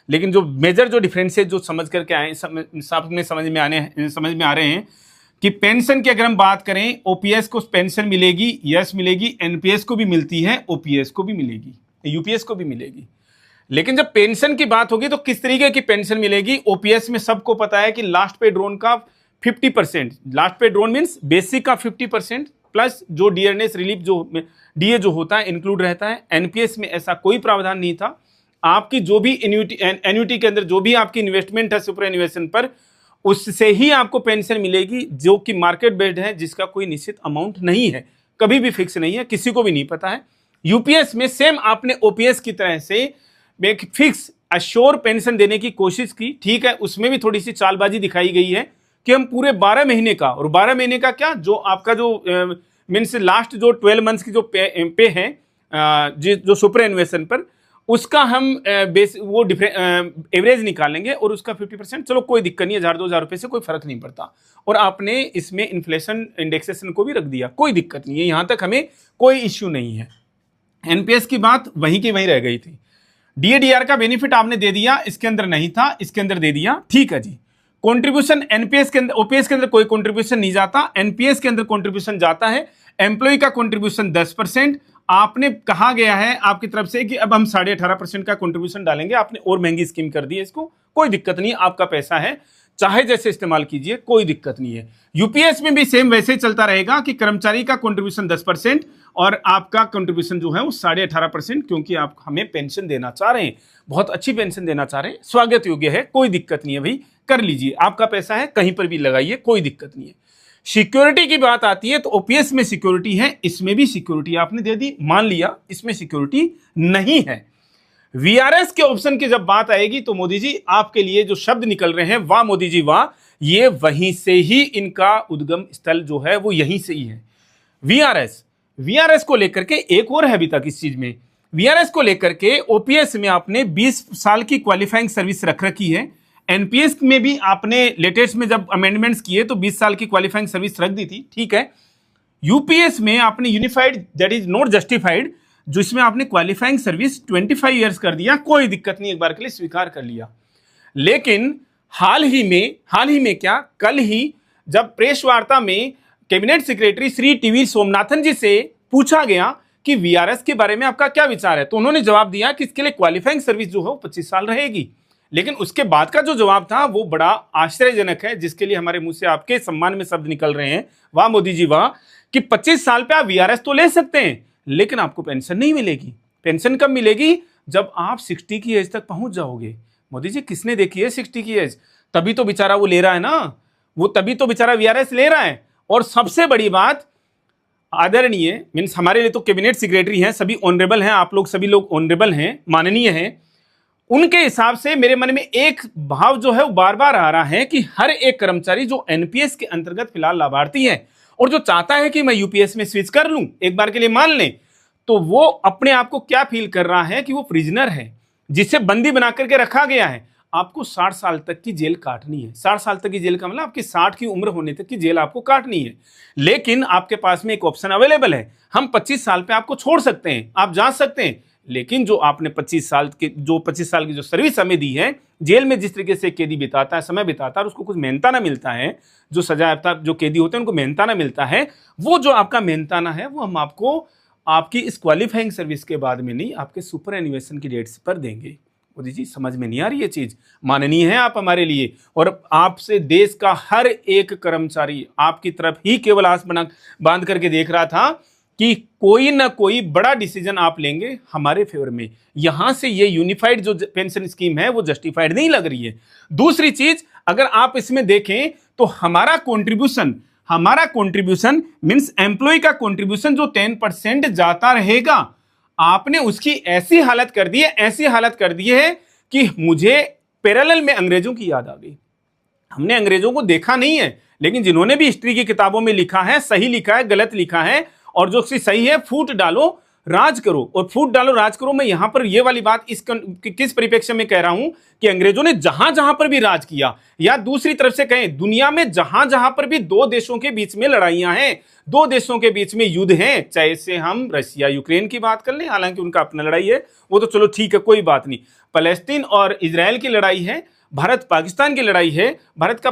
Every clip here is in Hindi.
लेकिन जो मेजर जो डिफरेंसेस जो समझ करके आए समझ में आ रहे हैं कि पेंशन की अगर हम बात करें, ओपीएस को पेंशन मिलेगी, यस मिलेगी, एनपीएस को भी मिलती है, ओपीएस को भी मिलेगी, यूपीएस को भी मिलेगी। लेकिन जब पेंशन की बात होगी तो किस तरीके की पेंशन मिलेगी? ओपीएस में सबको पता है कि लास्ट पे ड्रोन का 50%, लास्ट पे ड्रोन मींस बेसिक का 50% प्लस जो डियरनेस रिलीफ जो डीए जो होता है इंक्लूड रहता है। एनपीएस में ऐसा कोई प्रावधान नहीं था। आपकी जो भी एन्युटी के अंदर जो भी आपकी इन्वेस्टमेंट है सुपर एन्युएशन पर, उससे ही आपको पेंशन मिलेगी, जो कि मार्केट बेस्ड है, जिसका कोई निश्चित अमाउंट नहीं है, कभी भी फिक्स नहीं है, किसी को भी नहीं पता है। यूपीएस में सेम आपने ओपीएस की तरह से एक फिक्स अश्योर पेंशन देने की कोशिश की, ठीक है, उसमें भी थोड़ी सी चालबाजी दिखाई गई है कि हम पूरे 12 महीने का, और 12 महीने का क्या, जो आपका जो मीन्स लास्ट जो 12 मंथ्स की जो पे है जो सुपर एन्युएशन पर, उसका हम वो एवरेज निकालेंगे और उसका 50%, चलो कोई दिक्कत नहीं है, 1000-2000 रुपए से कोई फर्क नहीं पड़ता। और आपने इसमें इन्फ्लेशन इंडेक्सेशन को भी रख दिया, कोई दिक्कत नहीं है, यहां तक हमें कोई इश्यू नहीं है। एनपीएस की बात वहीं की वहीं रह गई थी। डीएडीआर का बेनिफिट आपने दे दिया, इसके अंदर नहीं था, इसके अंदर दे दिया, ठीक है जी। कंट्रीब्यूशन एनपीएस के अंदर, ओपीएस के अंदर कोई कंट्रीब्यूशन नहीं जाता, एनपीएस के अंदर कंट्रीब्यूशन जाता है। एम्प्लॉय का कंट्रीब्यूशन 10%, आपने कहा गया है आपकी तरफ से कि अब हम 18.5% का कंट्रीब्यूशन डालेंगे, आपने और महंगी स्कीम कर दी है इसको, कोई दिक्कत नहीं, आपका पैसा है, चाहे जैसे इस्तेमाल कीजिए, कोई दिक्कत नहीं है। यूपीएस में भी सेम वैसे ही चलता रहेगा कि कर्मचारी का कंट्रीब्यूशन 10% और आपका कंट्रीब्यूशन जो है वो 18.5%, क्योंकि आप हमें पेंशन देना चाह रहे हैं, बहुत अच्छी पेंशन देना चाह रहे हैं, स्वागत योग्य है, कोई दिक्कत नहीं है भाई, कर लीजिए, आपका पैसा है, कहीं पर भी लगाइए, कोई दिक्कत नहीं है। सिक्योरिटी की बात आती है तो ओपीएस में सिक्योरिटी है, इसमें भी सिक्योरिटी आपने दे दी, मान लिया इसमें सिक्योरिटी नहीं है। वीआरएस के ऑप्शन की जब बात आएगी तो मोदी जी आपके लिए जो शब्द निकल रहे हैं, वाह मोदी जी वाह, ये वहीं से ही इनका उद्गम स्थल जो है वो यहीं से ही है। वीआरएस को लेकर के एक और है अभी तक इस चीज में, वीआरएस को लेकर के ओपीएस में आपने 20 साल की क्वालिफाइंग सर्विस रख रखी है, एनपीएस में भी आपने लेटेस्ट में जब अमेंडमेंट्स किए तो 20 साल की क्वालिफाइंग सर्विस रख दी थी, ठीक है। यूपीएस में आपने unified that is not justified, जो इसमें आपने क्वालिफाइंग सर्विस 25 ईयर्स कर दिया, कोई दिक्कत नहीं, एक बार के लिए स्वीकार कर लिया। लेकिन हाल ही में क्या, कल ही जब प्रेस वार्ता में cabinet secretary Shri TV Somanathan ji से पूछा गया कि वीआरएस के बारे में आपका क्या विचार है, तो उन्होंने जवाब दिया कि इसके लिए क्वालिफाइंग सर्विस जो है वो 25 साल रहेगी। लेकिन उसके बाद का जो जवाब था वो बड़ा आश्चर्यजनक है, जिसके लिए हमारे मुंह से आपके सम्मान में शब्द निकल रहे हैं, वाह मोदी जी वाह, कि 25 साल पे आप वीआरएस तो ले सकते हैं लेकिन आपको पेंशन नहीं मिलेगी। पेंशन कब मिलेगी? जब आप 60 की एज तक पहुंच जाओगे। मोदी जी किसने देखी है 60 की एज? तभी तो बेचारा वो ले रहा है ना, वो तभी तो बेचारा वीआरएस ले रहा है। और सबसे बड़ी बात, आदरणीय मीन्स हमारे लिए तो कैबिनेट सेक्रेटरी हैं, सभी ऑनरेबल हैं, आप लोग सभी लोग ऑनरेबल हैं, माननीय हैं, उनके हिसाब से मेरे मन में एक भाव जो है वो बार बार आ रहा है कि हर एक कर्मचारी जो एनपीएस के अंतर्गत फिलहाल लाभार्थी है और जो चाहता है कि मैं यूपीएस में स्विच कर लूं, एक बार के लिए मान लें, तो वो अपने आप को क्या फील कर रहा है कि वो प्रिजनर है, जिसे बंदी बना करके रखा गया है। आपको 60 साल तक की जेल काटनी है। 60 साल तक की जेल का मतलब आपकी 60 की उम्र होने तक की जेल आपको काटनी है। लेकिन आपके पास में एक ऑप्शन अवेलेबल है, हम 25 साल पे आपको छोड़ सकते हैं, आप जा सकते हैं। लेकिन जो आपने 25 साल की जो सर्विस हमें दी है, जेल में जिस तरीके से कैदी बिताता है, समय बिताता है, उसको कुछ मेहनताना मिलता है, जो सजायाफ्ता जो कैदी होते हैं उनको मेहनताना मिलता है, वो जो आपका मेहनताना है वो हम आपको आपकी इस क्वालिफाइंग सर्विस के बाद में नहीं, आपके सुपर एन्युएशन की डेट्स पर देंगे। मोदी जी समझ में नहीं आ रही ये चीज? माननीय है आप हमारे लिए, और आपसे देश का हर एक कर्मचारी आपकी तरफ ही केवल आस बांध करके देख रहा था कि कोई ना कोई बड़ा डिसीजन आप लेंगे हमारे फेवर में। यहां से ये यूनिफाइड जो पेंशन स्कीम है वो जस्टिफाइड नहीं लग रही है। दूसरी चीज, अगर आप इसमें देखें तो हमारा कंट्रीब्यूशन मींस एम्प्लॉय का कंट्रीब्यूशन जो 10% जाता रहेगा, आपने उसकी ऐसी हालत कर दी है कि मुझे पैरेलल में अंग्रेजों की याद आ गई। हमने अंग्रेजों को देखा नहीं है, लेकिन जिन्होंने भी हिस्ट्री की किताबों में लिखा है, सही लिखा है, गलत लिखा है, और जो सही है फूट डालो, राज करो और फूट डालो, राज करो। मैं यहां पर ये वाली बात किस परिप्रेक्ष्य में कह रहा हूं कि अंग्रेजों ने जहां जहां पर भी राज किया, या दूसरी तरफ से कहें दुनिया में जहां जहां पर भी दो देशों के बीच में लड़ाइयां हैं, दो देशों के बीच में युद्ध हैं, चाहे से हम रशिया यूक्रेन की बात कर लें, हालांकि उनका अपना लड़ाई है, वो तो चलो ठीक है, कोई बात नहीं। फलस्तीन और इजराइल की लड़ाई है, भारत पाकिस्तान की लड़ाई है, भारत का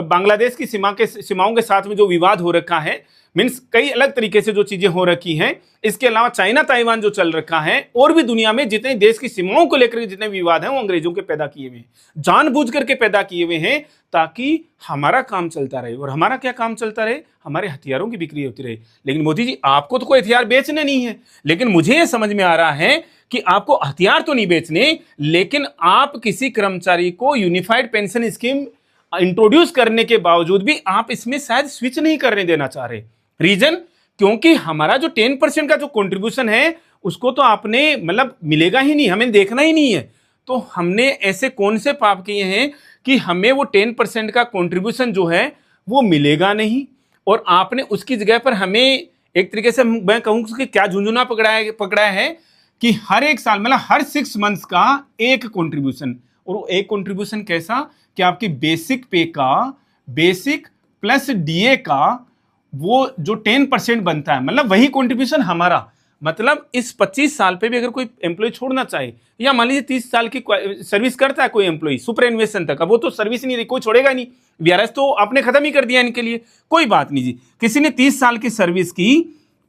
बांग्लादेश की सीमाओं के साथ में जो विवाद हो रखा है, मीन्स कई अलग तरीके से जो चीजें हो रखी हैं। इसके अलावा चाइना ताइवान जो चल रखा है, और भी दुनिया में जितने देश की सीमाओं को लेकर जितने विवाद हैं, वो अंग्रेजों के पैदा किए हुए हैं, जानबूझ करके पैदा किए हुए हैं, ताकि हमारा काम चलता रहे। और हमारा क्या काम चलता रहे? हमारे हथियारों की बिक्री होती रहे। लेकिन मोदी जी, आपको तो कोई हथियार बेचने नहीं है, लेकिन मुझे यह समझ में आ रहा है कि आपको हथियार तो नहीं बेचने, लेकिन आप किसी कर्मचारी को यूनिफाइड पेंशन स्कीम इंट्रोड्यूस करने के बावजूद भी आप इसमें शायद स्विच नहीं करने देना चाह रहे। रीजन, क्योंकि हमारा जो 10% का जो कंट्रीब्यूशन है, उसको तो आपने मतलब मिलेगा ही नहीं, हमें देखना ही नहीं है। तो हमने ऐसे कौन से पाप किए हैं कि हमें वो 10% का कंट्रीब्यूशन जो है वो मिलेगा नहीं, और आपने उसकी जगह पर हमें एक तरीके से मैं कहूँ कि क्या झुंझुना पकड़ा है कि हर एक साल मतलब हर 6 मंथ्स का एक कंट्रीब्यूशन। और वो एक कंट्रीब्यूशन कैसा कि आपकी बेसिक पे का, बेसिक प्लस डीए का वो जो 10% बनता है, मतलब वही कंट्रीब्यूशन हमारा। मतलब इस 25 साल पे भी अगर कोई एम्प्लॉय छोड़ना चाहे, या मान लीजिए 30 साल की सर्विस करता है कोई एम्प्लॉय सुपर एनुएशन तक, अब वो तो सर्विस नहीं रही, कोई छोड़ेगा नहीं, वीआरएस तो आपने खत्म ही कर दिया इनके लिए, कोई बात नहीं जी। किसी ने 30 साल की सर्विस की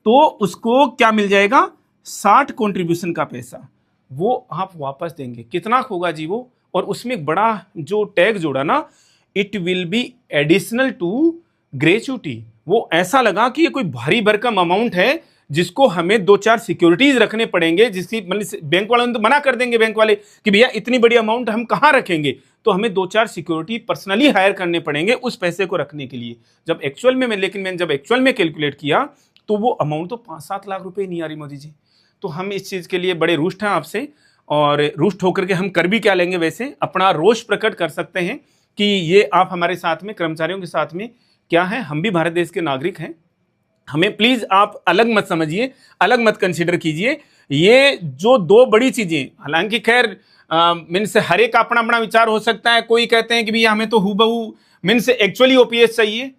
तो उसको क्या मिल जाएगा? 60 कंट्रीब्यूशन का पैसा वो आप वापस देंगे। कितना होगा जी वो? और उसमें एक बड़ा जो टैग जोड़ा ना, it will be additional to gratuity. वो ऐसा लगा कि ये कोई भारी भरकम अमाउंट है जिसको हमें 2-4 सिक्योरिटीज रखने पड़ेंगे, जिसकी मतलब बैंक वाले तो मना कर देंगे, बैंक वाले कि भैया इतनी बड़ी अमाउंट हम कहाँ रखेंगे, तो हमें 2-4 सिक्योरिटी पर्सनली हायर करने पड़ेंगे उस पैसे को रखने के लिए। जब एक्चुअल में मैंने जब एक्चुअल में कैलकुलेट किया तो वो अमाउंट तो 5-7 लाख रुपए नहीं आ रही मोदी जी। तो हम इस चीज के लिए बड़े रुष्ट हैं आपसे, और रुष्ट होकर के हम कर भी क्या लेंगे? वैसे अपना रोष प्रकट कर सकते हैं कि ये आप हमारे साथ में, कर्मचारियों के साथ में क्या है, हम भी भारत देश के नागरिक हैं। हमें प्लीज आप अलग मत समझिए, अलग मत कंसीडर कीजिए। ये जो दो बड़ी चीजें, हालांकि खैर मीन्स हर एक अपना अपना विचार हो सकता है। कोई कहते हैं कि भैया हमें तो हूबहू मीन्स एक्चुअली ओपीएस चाहिए।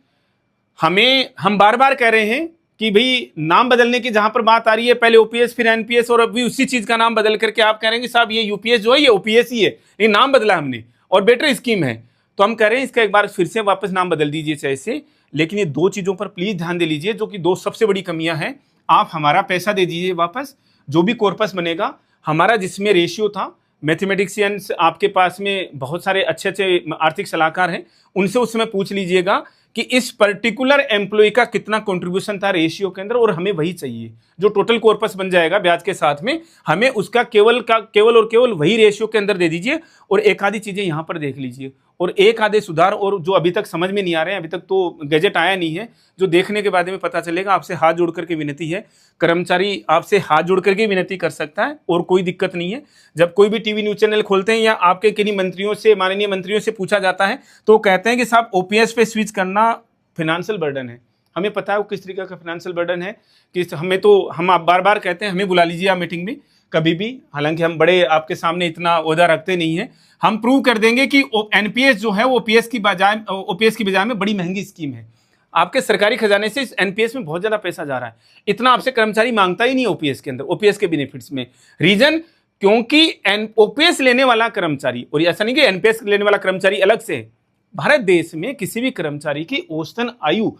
हम बार बार कह रहे हैं कि भाई नाम बदलने की जहां पर बात आ रही है, पहले ओपीएस फिर एनपीएस, और अभी उसी चीज का नाम बदल करके आप कह रहे हैं कि साहब ये यूपीएस जो है ये ओपीएस ही है, ये नाम बदला हमने और बेटर स्कीम है। तो हम कह रहे हैं इसका एक बार फिर से वापस नाम बदल दीजिए चाहे से, लेकिन ये दो चीजों पर प्लीज ध्यान दे लीजिए, जो कि दो सबसे बड़ी कमियां हैं। आप हमारा पैसा दे दीजिए वापस, जो भी कॉर्पस बनेगा हमारा, जिसमें रेशियो था। मैथमेटिशियंस आपके पास में बहुत सारे अच्छे अच्छे आर्थिक सलाहकार हैं, उनसे उस समय पूछ लीजिएगा कि इस पर्टिकुलर एम्प्लॉय का कितना कंट्रीब्यूशन था रेशियो के अंदर, और हमें वही चाहिए। जो टोटल कॉर्पस बन जाएगा ब्याज के साथ में, हमें उसका केवल और केवल वही रेशियो के अंदर दे दीजिए। और एक आधी चीजें यहां पर देख लीजिए, और एक आधे सुधार और जो अभी तक समझ में नहीं आ रहे हैं, अभी तक तो गैजेट आया नहीं है, जो देखने के बाद में पता चलेगा। आपसे हाथ जोड़ करके विनती है, कर्मचारी आपसे हाथ जोड़ करके विनती कर सकता है, और कोई दिक्कत नहीं है। जब कोई भी टीवी न्यूज चैनल खोलते हैं या आपके किन्हीं मंत्रियों से, माननीय मंत्रियों से पूछा जाता है, तो कहते हैं कि साहब ओपीएस पे स्विच करना फाइनेंशियल बर्डन है। हमें पता है वो किस तरीके का फाइनेंशियल बर्डन है, कि हमें तो हम आप बार बार कहते हैं हमें बुला लीजिए आप मीटिंग में कभी भी, हालांकि हम बड़े आपके सामने इतना ओहदा रखते नहीं है। हम प्रूव कर देंगे कि एनपीएस जो है वो ओपीएस की बजाय में बड़ी महंगी स्कीम है। आपके सरकारी खजाने से एनपीएस में बहुत ज्यादा पैसा जा रहा है, इतना आपसे कर्मचारी मांगता ही नहीं ओपीएस के अंदर, ओपीएस के बेनिफिट्स में। रीजन, क्योंकि ओपीएस लेने वाला कर्मचारी, और ऐसा नहीं कि एनपीएस लेने वाला कर्मचारी अलग से है, भारत देश में किसी भी कर्मचारी की औसतन आयु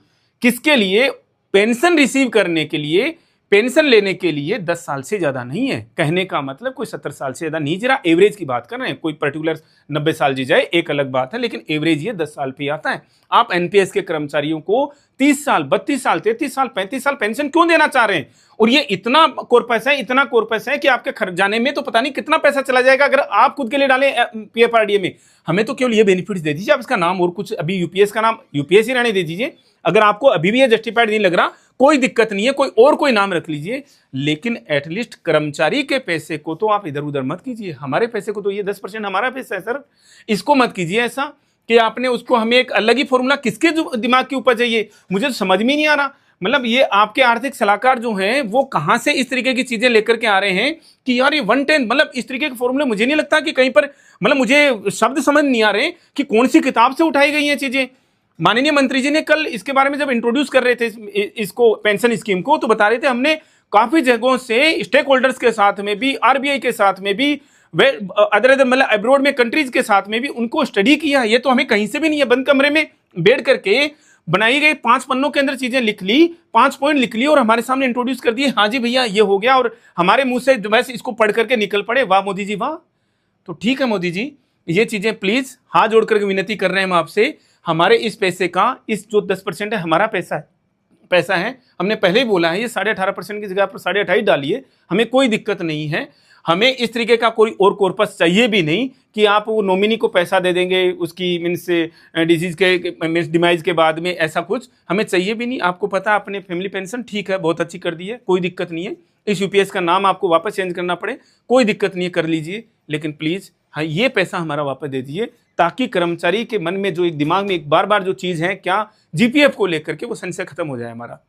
किसके लिए, पेंशन रिसीव करने के लिए, पेंशन लेने के लिए 10 साल से ज्यादा नहीं है। कहने का मतलब कोई 70 साल से ज्यादा नहीं, जरा एवरेज की बात कर रहे हैं। कोई पर्टिकुलर 90 साल जी जाए एक अलग बात है, लेकिन एवरेज ये 10 साल पे आता है। आप एनपीएस के कर्मचारियों को 30 साल, 32 साल, 33 साल, 35 साल पेंशन क्यों देना चाह रहे हैं? और ये इतना कॉर्पस है कि आपके खर्चाने में तो पता नहीं कितना पैसा चला जाएगा अगर आप खुद के लिए डालें पीएफआरडीए में। हमें तो केवल ये बेनिफिट्स दे दीजिए, आप इसका नाम और कुछ, अभी यूपीएस का नाम यूपीएस ही रहने दे दीजिए। अगर आपको अभी भी ये जस्टिफाइड नहीं लग रहा, कोई दिक्कत नहीं है, कोई नाम रख लीजिए, लेकिन एटलीस्ट कर्मचारी के पैसे को तो आप इधर उधर मत कीजिए। हमारे पैसे को तो, ये 10% हमारा पैसा है सर, इसको मत कीजिए ऐसा कि आपने उसको, हमें एक अलग ही फॉर्मूला, किसके दिमाग की उपज है ये, मुझे तो समझ में नहीं आ रहा। मतलब ये आपके आर्थिक सलाहकार जो हैं वो कहां से इस तरीके की चीजें लेकर के आ रहे हैं कि यार ये 110, मतलब इस तरीके के फॉर्मूले मुझे नहीं लगता कि कहीं पर, मतलब मुझे शब्द समझ नहीं आ रहे कि कौन सी किताब से उठाई गई हैं चीजें। माननीय मंत्री जी ने कल इसके बारे में जब इंट्रोड्यूस कर रहे थे इसको, पेंशन स्कीम को, तो बता रहे थे हमने काफी जगहों से स्टेक होल्डर्स के साथ में भी, आरबीआई के साथ में भी, अदर मतलब अब्रॉड में कंट्रीज के साथ में भी उनको स्टडी किया। ये तो हमें कहीं से भी नहीं है, बंद कमरे में बैठ करके बनाई गई 5 पन्नों के अंदर चीजें लिख ली, 5 पॉइंट लिख ली और हमारे सामने इंट्रोड्यूस कर दिए, हाँ जी भैया ये हो गया, और हमारे मुंह से वैसे इसको पढ़ करके निकल पड़े, वाह मोदी जी वाह। तो ठीक है मोदी जी, ये चीजें प्लीज हाथ जोड़ करके विनती कर रहे हैं हम आपसे, हमारे इस पैसे का, इस जो 10% है हमारा पैसा है, हमने पहले ही बोला है ये 18.5% की जगह पर 28.5 डालिए, हमें कोई दिक्कत नहीं है। हमें इस तरीके का कोई और कॉर्पस चाहिए भी नहीं कि आप वो नॉमिनी को पैसा दे देंगे उसकी मीन्स डिजीज के मीन्स डिमाइज के बाद में, ऐसा कुछ हमें चाहिए भी नहीं। आपको पता है अपने फैमिली पेंशन ठीक है, बहुत अच्छी कर दी है, कोई दिक्कत नहीं है। इस यूपीएस का नाम आपको वापस चेंज करना पड़े, कोई दिक्कत नहीं है, कर लीजिए, लेकिन प्लीज हाँ ये पैसा हमारा वापस दे दीजिए, ताकि कर्मचारी के मन में जो एक दिमाग में एक बार बार जो चीज है क्या जीपीएफ को लेकर के, वो संशय खत्म हो जाए हमारा।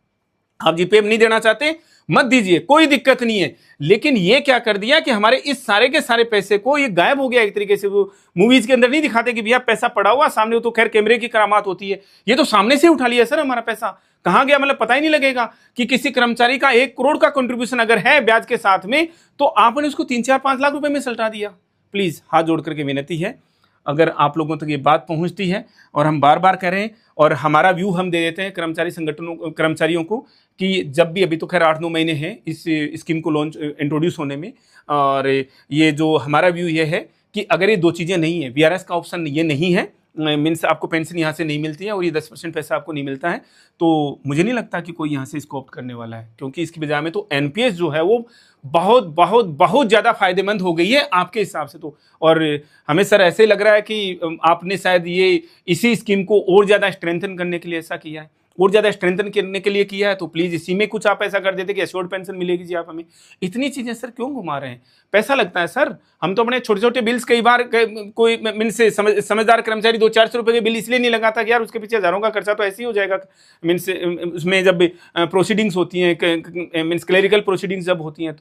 आप जीपीएफ नहीं देना चाहते मत दीजिए, कोई दिक्कत नहीं है, लेकिन ये क्या कर दिया कि हमारे इस सारे के सारे पैसे को ये गायब हो गया एक तरीके से। वो मूवीज के अंदर नहीं दिखाते कि भैया पैसा पड़ा हुआ सामने, वो तो खैर कैमरे की करामात होती है, ये तो सामने से उठा लिया सर हमारा पैसा, कहां गया मतलब पता ही नहीं लगेगा कि किसी कर्मचारी का 1 करोड़ का कंट्रीब्यूशन अगर है ब्याज के साथ में, तो आपने उसको 3-4-5 लाख रुपए में सलटा दिया। प्लीज हाथ जोड़ करके विनती है, अगर आप लोगों तक ये बात पहुंचती है, और हम बार बार कह रहे हैं और हमारा व्यू हम दे देते हैं कर्मचारी संगठनों, कर्मचारियों को, कि जब भी, अभी तो खैर 8-9 महीने हैं इस स्कीम को लॉन्च इंट्रोड्यूस होने में, और ये जो हमारा व्यू ये है कि अगर ये 2 चीज़ें नहीं है, वीआरएस का ऑप्शन ये नहीं है, मीन्स आपको पेंशन यहाँ से नहीं मिलती है और ये 10% पैसा आपको नहीं मिलता है, तो मुझे नहीं लगता कि कोई यहाँ से इसको ऑप्ट करने वाला है, क्योंकि इसकी बजाय में तो एनपीएस जो है वो बहुत बहुत बहुत ज़्यादा फायदेमंद हो गई है आपके हिसाब से तो। और हमें सर ऐसे लग रहा है कि आपने शायद ये इसी स्कीम को और ज़्यादा स्ट्रेंथन करने के लिए ऐसा किया है, और ज़्यादा स्ट्रेंथन करने के लिए किया है, तो प्लीज़ इसी में कुछ आप ऐसा कर देते कि एश्योर्ड पेंशन मिलेगी जी आप हमें। इतनी चीज़ें सर क्यों घुमा रहे हैं, पैसा लगता है सर, हम तो अपने छोटे छोटे बिल्स कई बार कोई मीन्स समझदार कर्मचारी 200-400 रुपये के बिल इसलिए नहीं लगाता कि यार उसके पीछे हज़ारों का खर्चा तो ऐसे ही हो जाएगा, मीन्स उसमें जब प्रोसीडिंग्स होती हैं, मीन्स क्लेरिकल प्रोसीडिंग्स जब होती हैं,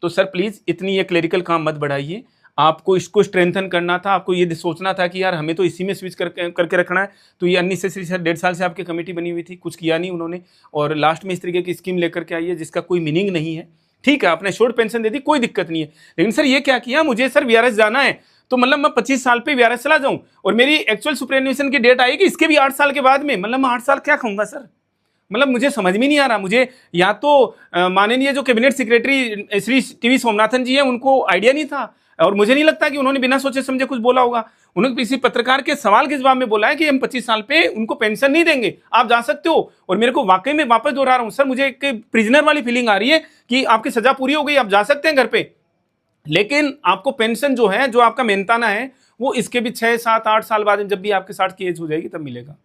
तो सर प्लीज़ इतनी ये क्लेरिकल काम मत बढ़ाइए। आपको इसको स्ट्रेंथन करना था, आपको ये सोचना था कि यार हमें तो इसी में स्विच करके रखना है, तो ये अननेसेसरी सर 1.5 साल से आपकी कमेटी बनी हुई थी, कुछ किया नहीं उन्होंने, और लास्ट में इस तरीके की स्कीम लेकर के आई है जिसका कोई मीनिंग नहीं है। ठीक है आपने शॉर्ट पेंशन दे दी, कोई दिक्कत नहीं है, लेकिन सर ये क्या किया, मुझे सर वीआरएस जाना है तो मतलब मैं 25 साल पे वीआरएस चला जाऊं और मेरी एक्चुअल सुपरएन्युएशन की डेट आएगी इसके भी 8 साल के बाद में, मतलब मैं 8 साल क्या खाऊंगा सर, मतलब मुझे समझ में नहीं आ रहा। मुझे या तो माननीय जो cabinet secretary Shri TV Somanathan ji हैं उनको आइडिया नहीं था, और मुझे नहीं लगता कि उन्होंने बिना सोचे समझे कुछ बोला होगा, उन्होंने किसी पत्रकार के सवाल के जवाब में बोला है कि हम 25 साल पे उनको पेंशन नहीं देंगे, आप जा सकते हो। और मेरे को वाकई में वापस दोहरा रहा हूं सर, मुझे एक प्रिजनर वाली फीलिंग आ रही है कि आपकी सजा पूरी हो गई, आप जा सकते हैं घर पे, लेकिन आपको पेंशन जो है, जो आपका मेहनताना है, वो इसके भी 6-7-8 साल बाद जब भी आपके 60 की एज हो जाएगी तब मिलेगा।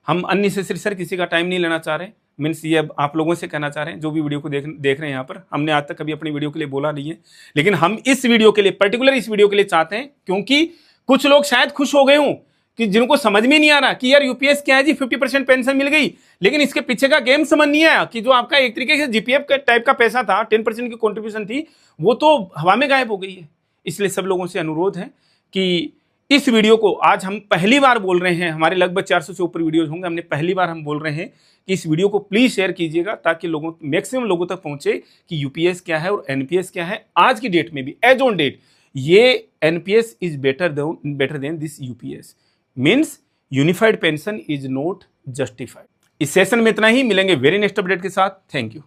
हम अननेसेसरी सर किसी का टाइम नहीं लेना चाह रहे, मीन्स ये अब आप लोगों से कहना चाह रहे हैं जो भी वीडियो को देख रहे हैं यहाँ पर, हमने आज तक कभी अपनी वीडियो के लिए बोला नहीं है, लेकिन हम इस वीडियो के लिए, पर्टिकुलर इस वीडियो के लिए चाहते हैं, क्योंकि कुछ लोग शायद खुश हो गए हों कि जिनको समझ में नहीं आ रहा कि यार यूपीएस क्या है जी, 50% पेंशन मिल गई, लेकिन इसके पीछे का गेम समझ नहीं आया कि जो आपका एक तरीके से जीपीएफ का टाइप का पैसा था, 10% की कॉन्ट्रीब्यूशन थी, वो तो हवा में गायब हो गई है। इसलिए सब लोगों से अनुरोध है कि इस वीडियो को आज हम पहली बार बोल रहे हैं, हमारे लगभग 400 से ऊपर वीडियोज होंगे, हमने पहली बार हम बोल रहे हैं कि इस वीडियो को प्लीज शेयर कीजिएगा ताकि लोगों, मैक्सिमम लोगों तक पहुंचे कि यूपीएस क्या है और एनपीएस क्या है। आज की डेट में भी, एज ऑन डेट, ये NPS is better than this UPS, means unified pension is not justified. इस सेशन में इतना ही, मिलेंगे वेरी नेक्स्ट अपडेट के साथ। Thank you.